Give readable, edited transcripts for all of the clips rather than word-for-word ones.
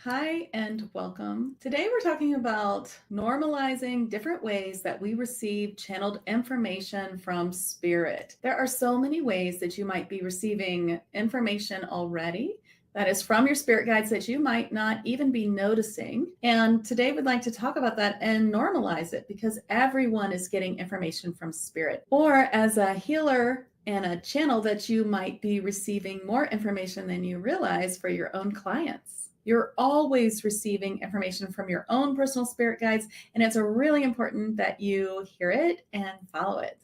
Hi and welcome. Today we're talking about normalizing different ways that we receive channeled information from spirit. There are so many ways that you might be receiving information already that is from your spirit guides that you might not even be noticing. And today we'd like to talk about that and normalize it because everyone is getting information from spirit. Or as a healer and a channel that you might be receiving more information than you realize for your own clients. You're always receiving information from your own personal spirit guides, and it's really important that you hear it and follow it.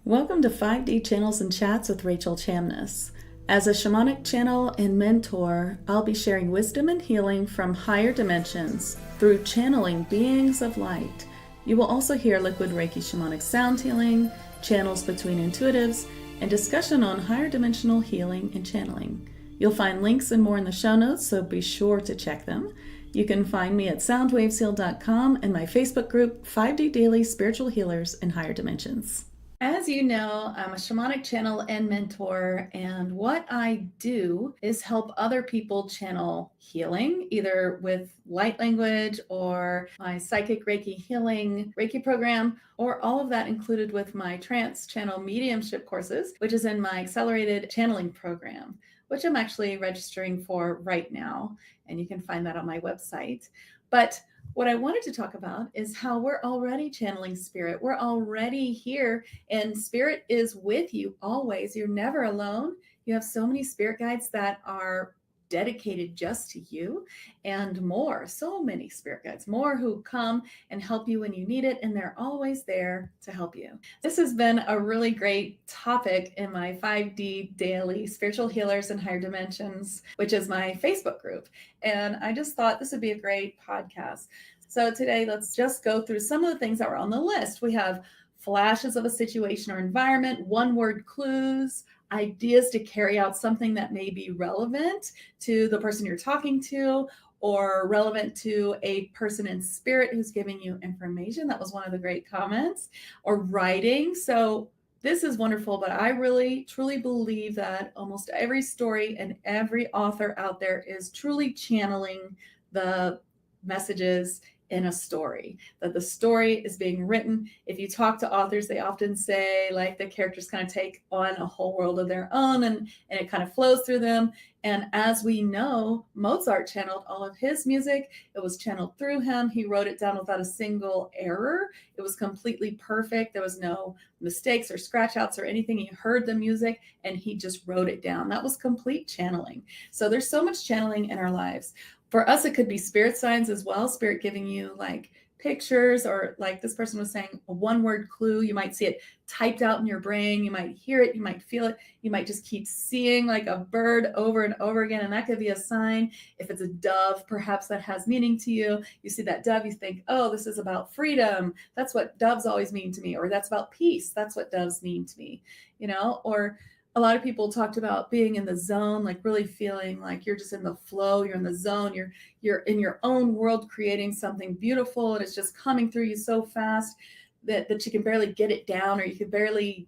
Welcome to 5D Channels and Chats with Rachel Chamness. As a shamanic channel and mentor, I'll be sharing wisdom and healing from higher dimensions through channeling beings of light. You will also hear liquid Reiki shamanic sound healing, channels between intuitives, and discussion on higher dimensional healing and channeling. You'll find links and more in the show notes, so be sure to check them. You can find me at soundwavesheal.com and my Facebook group, 5D Daily Spiritual Healers in Higher Dimensions. As you know, I'm a shamanic channel and mentor, and what I do is help other people channel healing, either with light language or my psychic Reiki healing Reiki program, or all of that included with my trance channel mediumship courses, which is in my accelerated channeling program, which I'm actually registering for right now, and you can find that on my website. But what I wanted to talk about is how we're already channeling spirit. We're already here, and spirit is with you always. You're never alone. You have so many spirit guides that are dedicated just to you, and more, so many spirit guides, more who come and help you when you need it, and they're always there to help you. This has been a really great topic in my 5D Daily Spiritual Healers in Higher Dimensions, which is my Facebook group. And I just thought this would be a great podcast. So today, let's just go through some of the things that were on the list. We have flashes of a situation or environment, one-word clues, ideas to carry out something that may be relevant to the person you're talking to or relevant to a person in spirit who's giving you information. That was one of the great comments. Or writing. So this is wonderful, but I really, truly believe that almost every story and every author out there is truly channeling the messages in a story, that the story is being written. If you talk to authors, they often say like the characters kind of take on a whole world of their own and it kind of flows through them. And as we know, Mozart channeled all of his music. It was channeled through him. He wrote it down without a single error. It was completely perfect. There was no mistakes or scratch outs or anything. He heard the music and he just wrote it down. That was complete channeling. So there's so much channeling in our lives. For us, it could be spirit signs as well, spirit giving you like pictures, or like this person was saying, a one-word clue. You might see it typed out in your brain. You might hear it. You might feel it. You might just keep seeing like a bird over and over again. And that could be a sign. If it's a dove, perhaps that has meaning to you. You see that dove, you think, oh, this is about freedom. That's what doves always mean to me. Or that's about peace. That's what doves mean to me, or a lot of people talked about being in the zone, like really feeling like you're just in the flow, you're in the zone, you're in your own world creating something beautiful, and it's just coming through you so fast that you can barely get it down, or you can barely,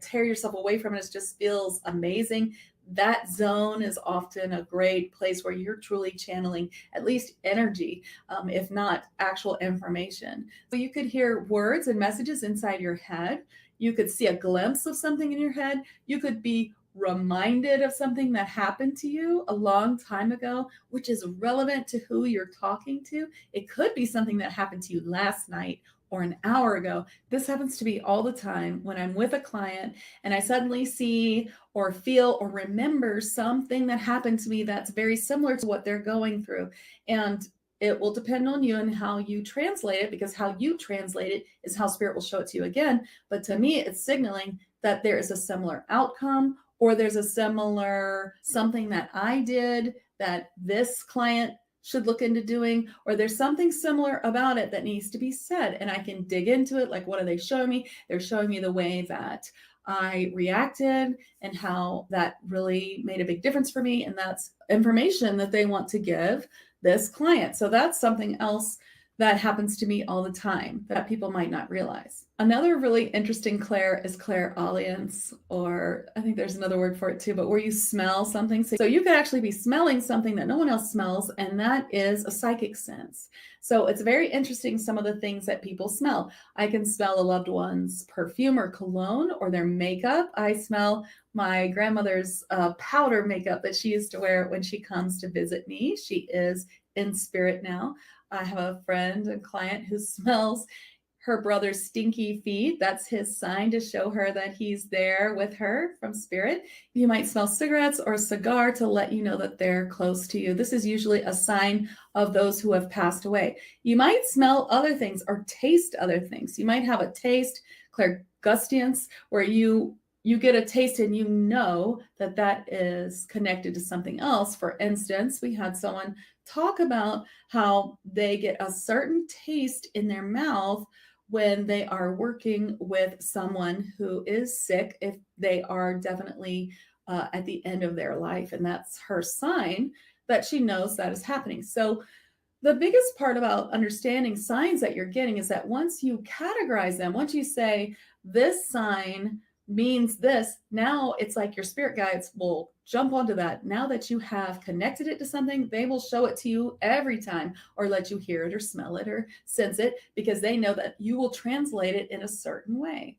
tear yourself away from it. It just feels amazing. That zone is often a great place where you're truly channeling at least energy, if not actual information. So you could hear words and messages inside your head. You could see a glimpse of something in your head. You could be reminded of something that happened to you a long time ago, which is relevant to who you're talking to. It could be something that happened to you last night or an hour ago. This happens to me all the time when I'm with a client and I suddenly see or feel or remember something that happened to me that's very similar to what they're going through. And it will depend on you and how you translate it, because how you translate it is how spirit will show it to you again. But to me, it's signaling that there is a similar outcome, or there's a similar something that I did that this client should look into doing, or there's something similar about it that needs to be said. And I can dig into it. Like, what are they showing me? They're showing me the way that I reacted and how that really made a big difference for me. And that's information that they want to give this client. So that's something else That happens to me all the time that people might not realize. Another really interesting clair is clairaudience, or I think there's another word for it too, but where you smell something. So you could actually be smelling something that no one else smells, and that is a psychic sense. So it's very interesting, some of the things that people smell. I can smell a loved one's perfume or cologne or their makeup. I smell my grandmother's powder makeup that she used to wear when she comes to visit me. She is in spirit now. I have a friend, a client who smells her brother's stinky feet. That's his sign to show her that he's there with her from spirit. You might smell cigarettes or a cigar to let you know that they're close to you. This is usually a sign of those who have passed away. You might smell other things or taste other things. You might have a taste, clairgustance, where you get a taste and you know that that is connected to something else. For instance, we had someone talk about how they get a certain taste in their mouth when they are working with someone who is sick, if they are definitely at the end of their life. And that's her sign that she knows that is happening. So the biggest part about understanding signs that you're getting is that once you categorize them, once you say this sign means this, now it's like your spirit guides will jump onto that. Now that you have connected it to something, they will show it to you every time, or let you hear it or smell it or sense it, because they know that you will translate it in a certain way.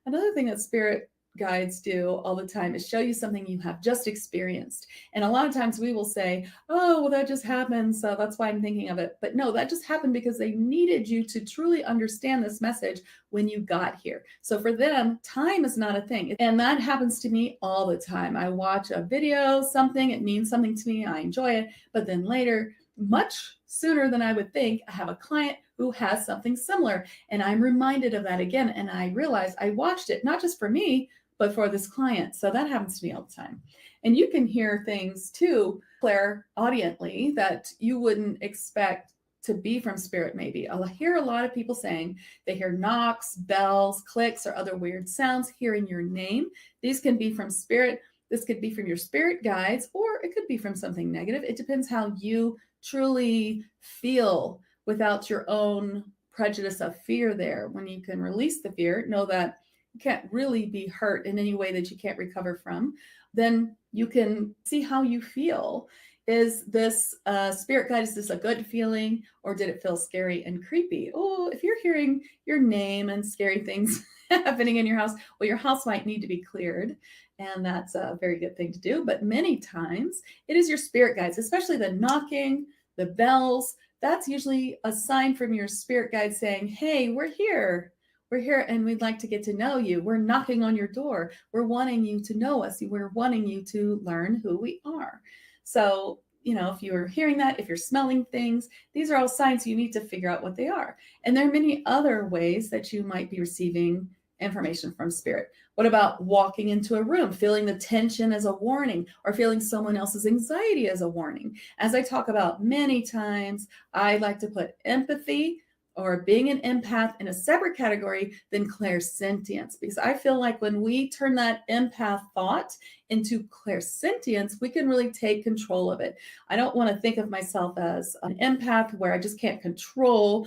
Another thing that spirit guides do all the time is show you something you have just experienced. And a lot of times we will say, oh, well, that just happened, so that's why I'm thinking of it. But no, that just happened because they needed you to truly understand this message when you got here. So for them, time is not a thing. And that happens to me all the time. I watch a video, something, it means something to me, I enjoy it. But then later, much sooner than I would think, I have a client who has something similar. And I'm reminded of that again. And I realize I watched it, not just for me, but for this client. So that happens to me all the time. And you can hear things too, clairaudiently, that you wouldn't expect to be from spirit. Maybe I'll hear a lot of people saying they hear knocks, bells, clicks, or other weird sounds, hearing your name. These can be from spirit. This could be from your spirit guides, or it could be from something negative. It depends how you truly feel without your own prejudice of fear there. When you can release the fear, know that you can't really be hurt in any way that you can't recover from, then you can see how you feel. Is this spirit guide, is this a good feeling, or did it feel scary and creepy? Oh, if you're hearing your name and scary things happening in your house, well, your house might need to be cleared. And that's a very good thing to do. But many times it is your spirit guides, especially the knocking, the bells. That's usually a sign from your spirit guide saying, hey, we're here. We're here and we'd like to get to know you. We're knocking on your door. We're wanting you to know us. We're wanting you to learn who we are. So, if you're hearing that, if you're smelling things, these are all signs you need to figure out what they are. And there are many other ways that you might be receiving information from spirit. What about walking into a room, feeling the tension as a warning, or feeling someone else's anxiety as a warning? As I talk about many times, I like to put empathy or being an empath in a separate category than clairsentience, because I feel like when we turn that empath thought into clairsentience, we can really take control of it. I don't want to think of myself as an empath where I just can't control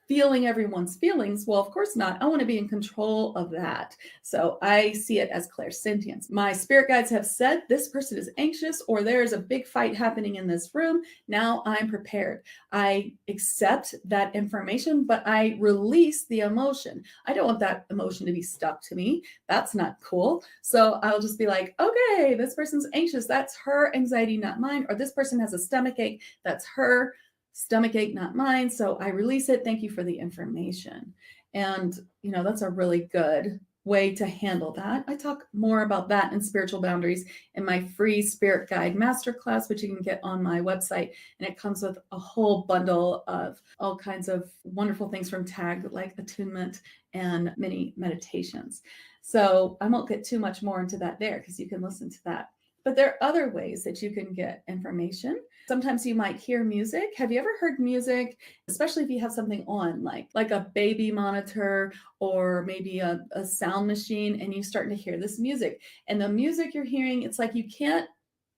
feeling everyone's feelings. Well, of course not. I want to be in control of that. So I see it as clairsentience. My spirit guides have said this person is anxious, or there's a big fight happening in this room. Now I'm prepared. I accept that information, but I release the emotion. I don't want that emotion to be stuck to me. That's not cool. So I'll just be like, okay, this person's anxious. That's her anxiety, not mine. Or this person has a stomach ache. That's her stomach ache, not mine. So I release it. Thank you for the information. And, that's a really good way to handle that. I talk more about that in Spiritual Boundaries in my free Spirit Guide Masterclass, which you can get on my website. And it comes with a whole bundle of all kinds of wonderful things from TAG, like attunement and many meditations. So I won't get too much more into that there, because you can listen to that. But there are other ways that you can get information. Sometimes you might hear music. Have you ever heard music, especially if you have something on, like a baby monitor or maybe a sound machine, and you starting to hear this music? And the music you're hearing, it's like you can't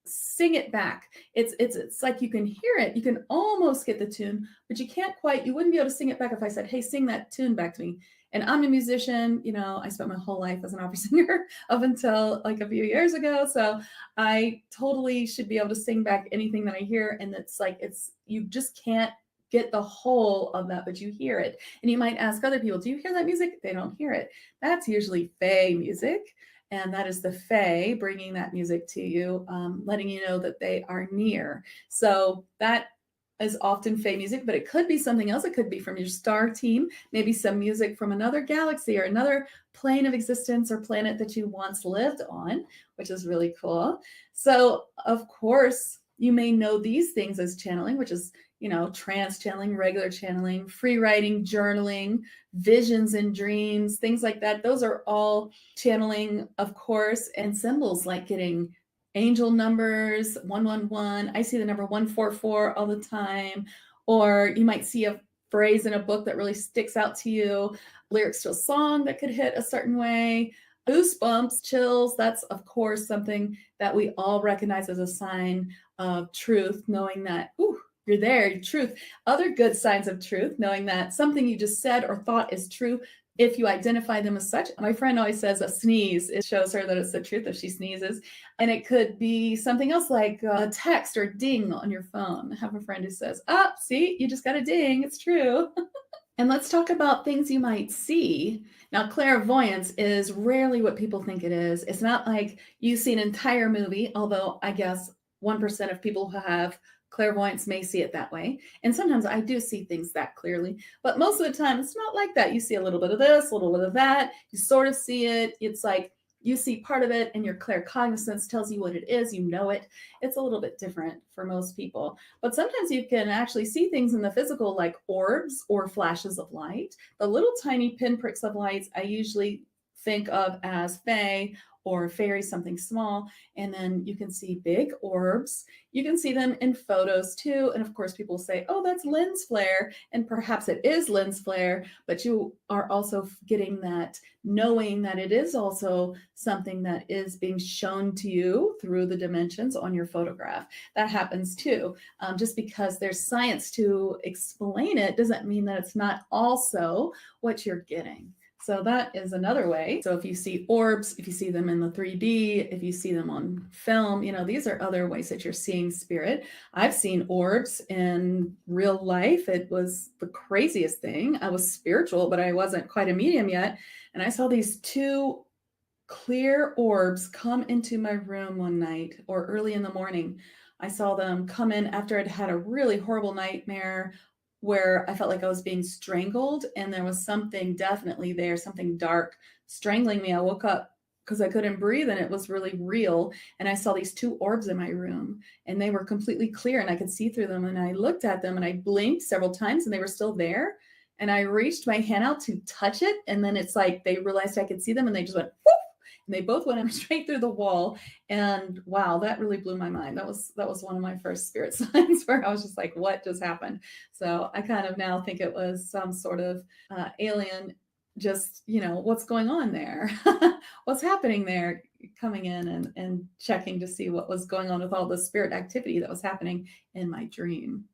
sing it back. It's like you can hear it, you can almost get the tune, but you can't quite. You wouldn't be able to sing it back if I said, "Hey, sing that tune back to me." And I'm a musician, I spent my whole life as an opera singer up until like a few years ago. So I totally should be able to sing back anything that I hear. And it's like, you just can't get the whole of that, but you hear it. And you might ask other people, do you hear that music? They don't hear it. That's usually Fae music. And that is the Fae bringing that music to you, letting you know that they are near. So that is often Fae music, but it could be something else. It could be from your star team, maybe some music from another galaxy or another plane of existence or planet that you once lived on, which is really cool. So, of course, you may know these things as channeling, which is, trance channeling, regular channeling, free writing, journaling, visions and dreams, things like that. Those are all channeling, of course, and symbols like getting angel numbers, 111. I see the number 144 all the time. Or you might see a phrase in a book that really sticks out to you, lyrics to a song that could hit a certain way. Goosebumps, chills, that's of course something that we all recognize as a sign of truth, knowing that, ooh, you're there, truth. Other good signs of truth, knowing that something you just said or thought is true, if you identify them as such. My friend always says a sneeze, it shows her that it's the truth if she sneezes. And it could be something else like a text or ding on your phone. I have a friend who says, see, you just got a ding, it's true. And let's talk about things you might see. Now, clairvoyance is rarely what people think it is. It's not like you see an entire movie, although I guess 1% of people who have clairvoyance may see it that way. And sometimes I do see things that clearly, but most of the time it's not like that. You see a little bit of this, a little bit of that. You sort of see it. It's like you see part of it and your claircognizance tells you what it is. You know it. It's a little bit different for most people. But sometimes you can actually see things in the physical like orbs or flashes of light. The little tiny pinpricks of lights I usually think of as Fae or fairy, something small. And then you can see big orbs. You can see them in photos too. And of course, people say, oh, that's lens flare. And perhaps it is lens flare, but you are also getting that knowing that it is also something that is being shown to you through the dimensions on your photograph. That happens too. Just because there's science to explain it doesn't mean that it's not also what you're getting. So that is another way. So if you see orbs, if you see them in the 3D, if you see them on film, these are other ways that you're seeing spirit. I've seen orbs in real life. It was the craziest thing. I was spiritual, but I wasn't quite a medium yet. And I saw these two clear orbs come into my room one night or early in the morning. I saw them come in after I'd had a really horrible nightmare where I felt like I was being strangled and there was something definitely there, something dark strangling me. I woke up because I couldn't breathe and it was really real. And I saw these two orbs in my room and they were completely clear and I could see through them. And I looked at them and I blinked several times and they were still there. And I reached my hand out to touch it. And then it's like they realized I could see them and they just went, whoop! And they both went straight through the wall. And wow, that really blew my mind. That was one of my first spirit signs where I was just like, what just happened? So I kind of now think it was some sort of alien, just, what's going on there? What's happening there? Coming in and checking to see what was going on with all the spirit activity that was happening in my dream.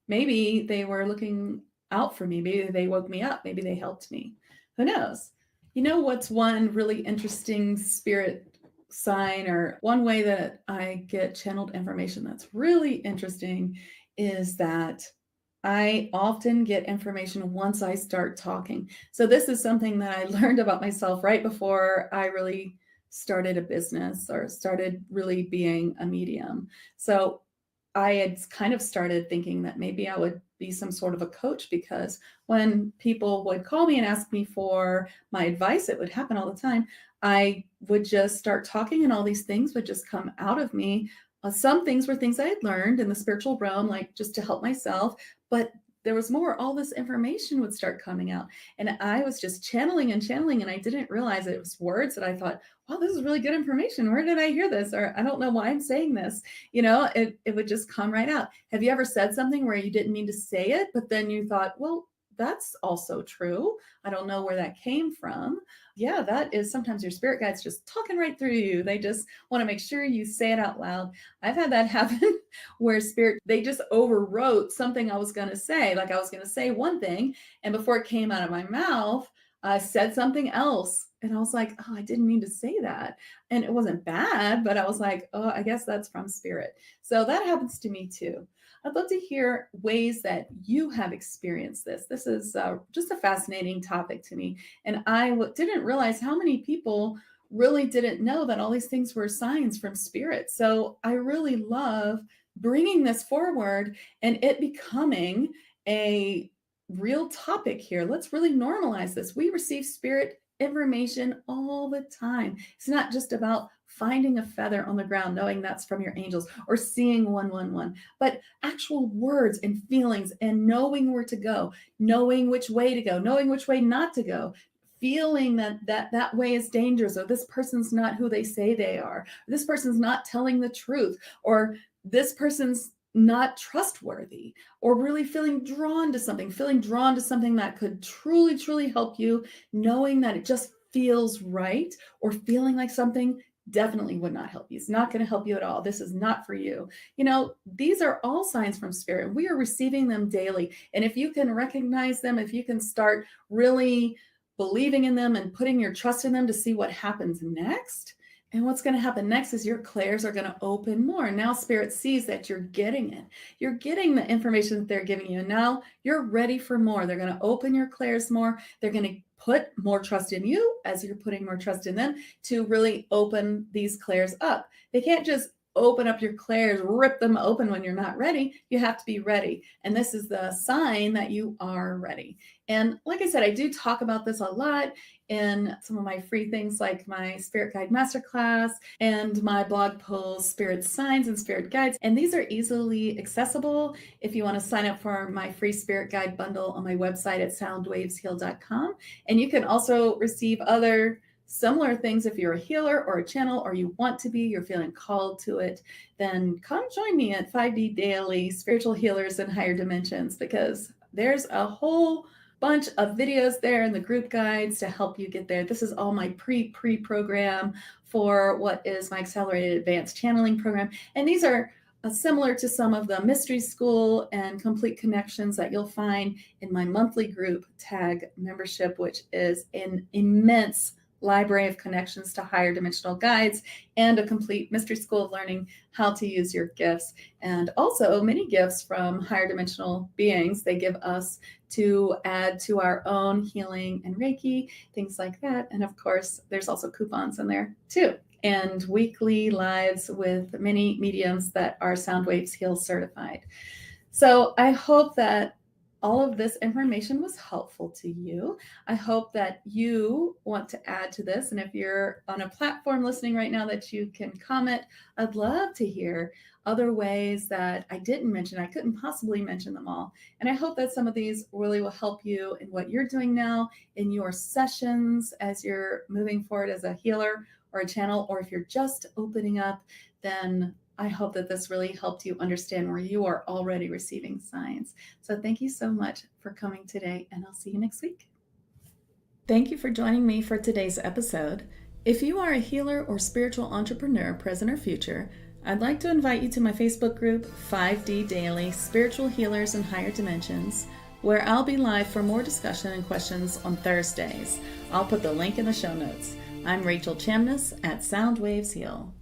Maybe they were looking out for me. Maybe they woke me up. Maybe they helped me. Who knows? What's one really interesting spirit sign or one way that I get channeled information that's really interesting is that I often get information once I start talking. So this is something that I learned about myself right before I really started a business or started really being a medium. So I had kind of started thinking that maybe I would be some sort of a coach because when people would call me and ask me for my advice, it would happen all the time. I would just start talking and all these things would just come out of me. Some things were things I had learned in the spiritual realm, like just to help myself, but there was more. All this information would start coming out and I was just channeling and I didn't realize it was words that I thought, wow, this is really good information. Where did I hear this? Or I don't know why I'm saying this. It would just come right out. Have you ever said something where you didn't mean to say it, but then you thought, well, that's also true. I don't know where that came from. Yeah, that is sometimes your spirit guides just talking right through you. They just want to make sure you say it out loud. I've had that happen where spirit, they just overwrote something I was going to say. Like I was going to say one thing, and before it came out of my mouth, I said something else. And I was like, oh, I didn't mean to say that. And it wasn't bad, but I was like, oh, I guess that's from spirit. So that happens to me too. I'd love to hear ways that you have experienced this. This is just a fascinating topic to me. And I didn't realize how many people really didn't know that all these things were signs from spirit. So I really love bringing this forward and it becoming a real topic here. Let's really normalize this. We receive spirit information all the time. It's not just about finding a feather on the ground, knowing that's from your angels, or seeing 111, but actual words and feelings and knowing where to go, knowing which way to go, knowing which way not to go, feeling that way is dangerous, or this person's not who they say they are, or this person's not telling the truth, or this person's not trustworthy, or really feeling drawn to something that could truly help you, knowing that it just feels right, or feeling like something definitely would not help you. It's not going to help you at all. This is not for you. You know, these are all signs from spirit. We are receiving them daily. And if you can recognize them, if you can start really believing in them and putting your trust in them to see what happens next. And what's going to happen next is your clairs are going to open more. And now spirit sees that you're getting it. You're getting the information that they're giving you. And now you're ready for more. They're going to open your clairs more. They're going to put more trust in you as you're putting more trust in them to really open these clairs up. They can't just open up your clairs, rip them open when you're not ready. You have to be ready. And this is the sign that you are ready. And like I said, I do talk about this a lot in some of my free things like my Spirit Guide Masterclass and my blog posts, Spirit Signs and Spirit Guides. And these are easily accessible if you want to sign up for my free Spirit Guide bundle on my website at soundwavesheal.com. And you can also receive other similar things if you're a healer or a channel, or you want to be, you're feeling called to it, then come join me at 5D Daily Spiritual Healers in Higher Dimensions, because there's a whole bunch of videos there in the group guides to help you get there. This is all my pre-program for what is my accelerated advanced channeling program. And these are similar to some of the mystery school and complete connections that you'll find in my monthly group tag membership, which is an immense library of connections to higher dimensional guides and a complete mystery school of learning how to use your gifts, and also many gifts from higher dimensional beings they give us to add to our own healing and Reiki, things like that. And of course, there's also coupons in there too, and weekly lives with many mediums that are Soundwaves Heal certified. So I hope that all of this information was helpful to you. I hope that you want to add to this. And if you're on a platform listening right now that you can comment, I'd love to hear other ways that I didn't mention. I couldn't possibly mention them all. And I hope that some of these really will help you in what you're doing now in your sessions as you're moving forward as a healer or a channel, or if you're just opening up, then I hope that this really helped you understand where you are already receiving signs. So thank you so much for coming today, and I'll see you next week. Thank you for joining me for today's episode. If you are a healer or spiritual entrepreneur, present or future, I'd like to invite you to my Facebook group, 5D Daily Spiritual Healers in Higher Dimensions, where I'll be live for more discussion and questions on Thursdays. I'll put the link in the show notes. I'm Rachel Chamness at Soundwaves Heal.